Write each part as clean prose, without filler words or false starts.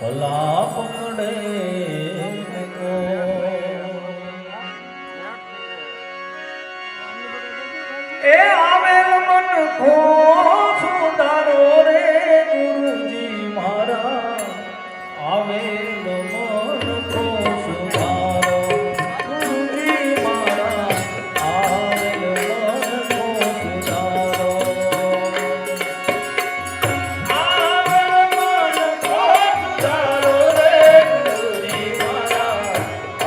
ભલા પકડે કો એ આવેલ મન ખો સુધારો રે ગુરુજી મારા આવેલ મન ખો સુધારો ગુરુજી મારા આવેલ મન ખો સુધારો આવેલ મન ખો સુધારો રે ગુરુજી મારા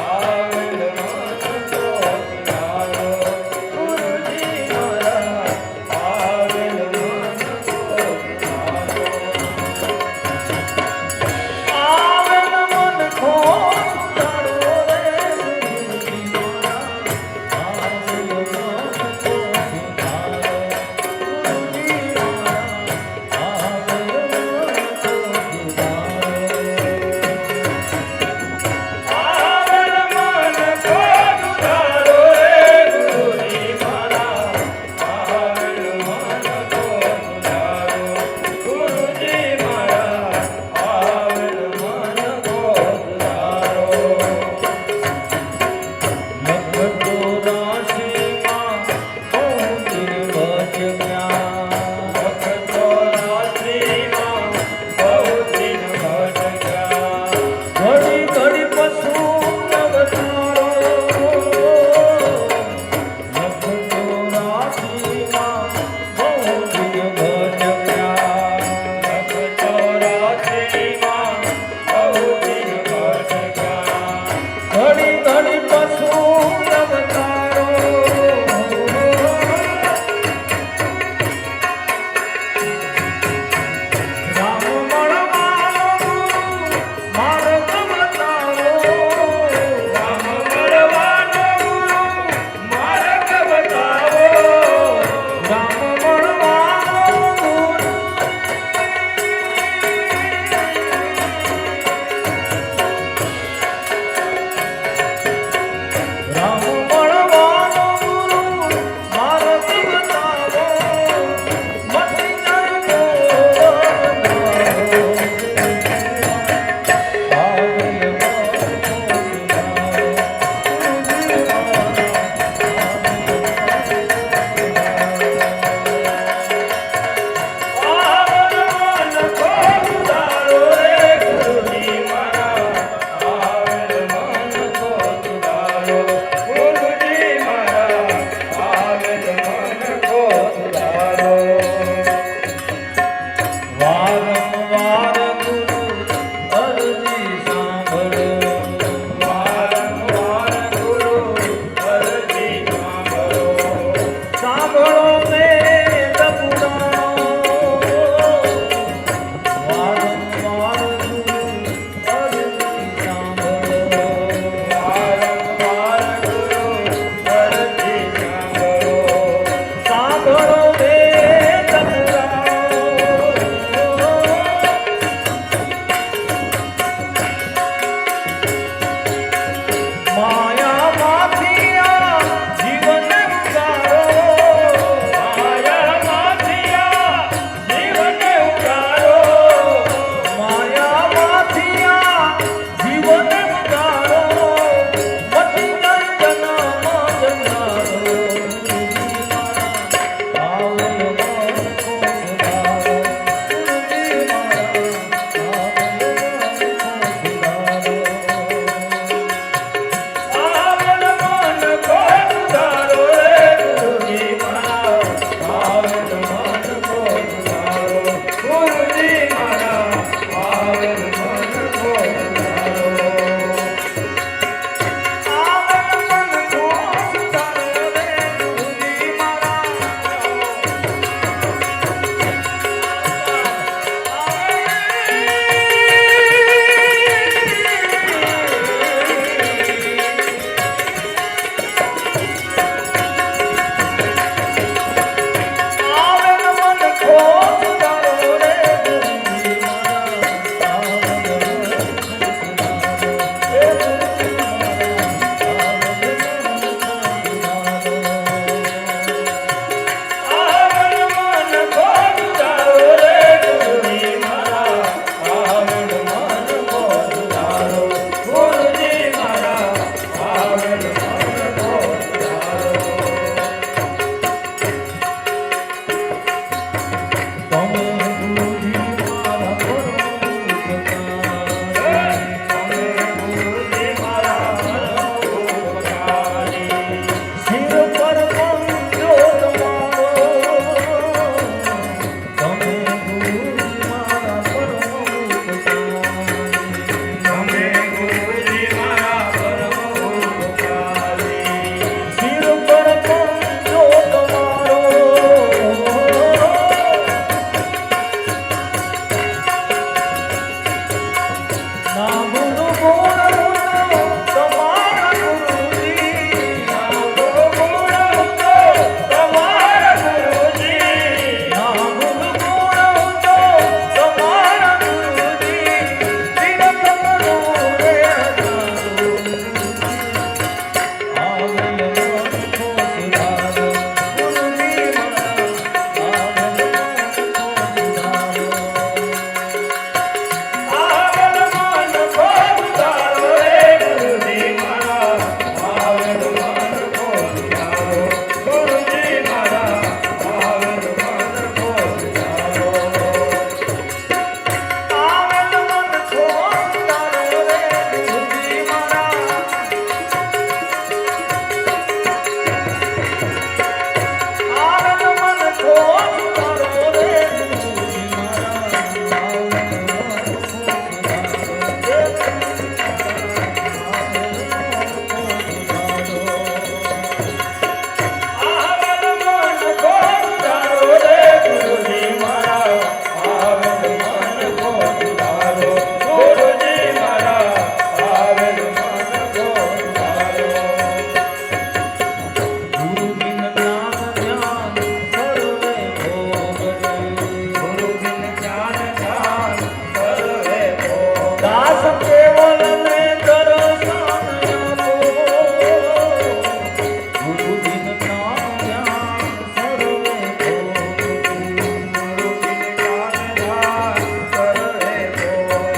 આવેલ મન ખો સુધારો ગુરુજી મારા આવેલ મન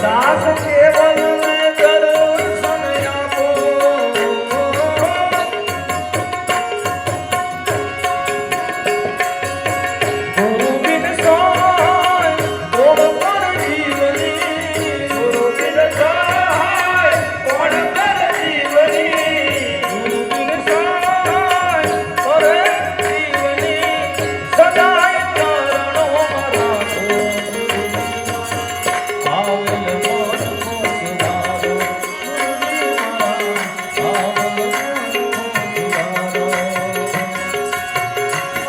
દાસ કેવલ ને દર્શન આપો ગુરુ બિન સહાય કોણ કર જીવની ગુરુ બિન સહાય કોણ કર જીવની ગુરુ બિન સહાય કરે જીવની સદાય ચરણો મારા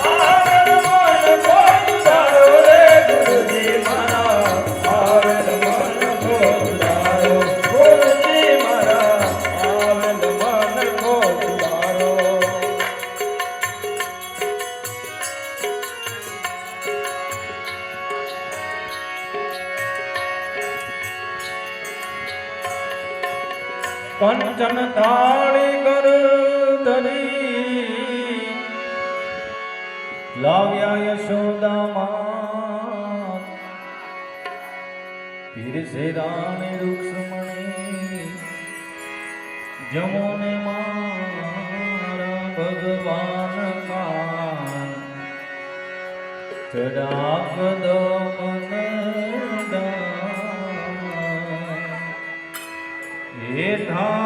આવેલ મન કો સુધારો ગુરુજી મારા આવેલ મન કો સુધારો ગુરુજી મારા આવેલ મન કો સુધારો કંચન તાળી કર ધરી લાવ્યા યશોદામાં પીરસે રાણી રૂક્ષ્મણી જમોને મારા ભગવાન કાન ચડા કદમ એ ધા